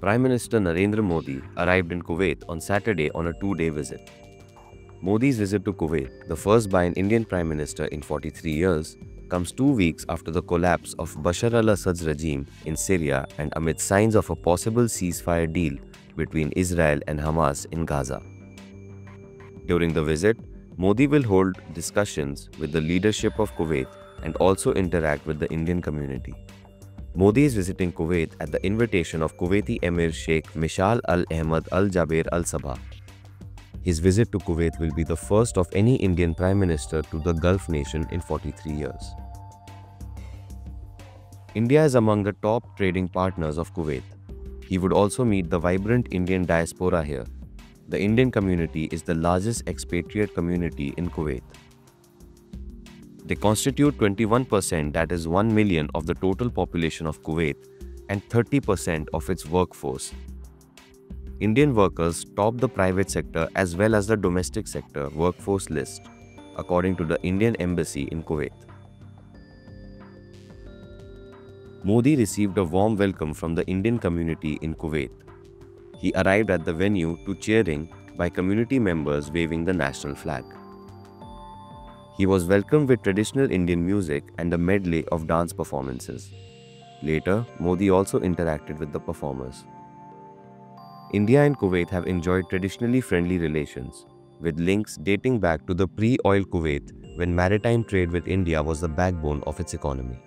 Prime Minister Narendra Modi arrived in Kuwait on Saturday on a two-day visit. Modi's visit to Kuwait, the first by an Indian Prime Minister in 43 years, comes 2 weeks after the collapse of Bashar al-Assad's regime in Syria and amid signs of a possible ceasefire deal between Israel and Hamas in Gaza. During the visit, Modi will hold discussions with the leadership of Kuwait and also interact with the Indian community. Modi is visiting Kuwait at the invitation of Kuwaiti Emir Sheikh Mishal Al Ahmad Al Jaber Al Sabah. His visit to Kuwait will be the first of any Indian Prime Minister to the Gulf nation in 43 years. India is among the top trading partners of Kuwait. He would also meet the vibrant Indian diaspora here. The Indian community is the largest expatriate community in Kuwait. They constitute 21%, that is 1 million, of the total population of Kuwait and 30% of its workforce. Indian workers top the private sector as well as the domestic sector workforce list, according to the Indian Embassy in Kuwait. Modi received a warm welcome from the Indian community in Kuwait. He arrived at the venue to cheering by community members waving the national flag. He was welcomed with traditional Indian music and a medley of dance performances. Later, Modi also interacted with the performers. India and Kuwait have enjoyed traditionally friendly relations, with links dating back to the pre-oil Kuwait when maritime trade with India was the backbone of its economy.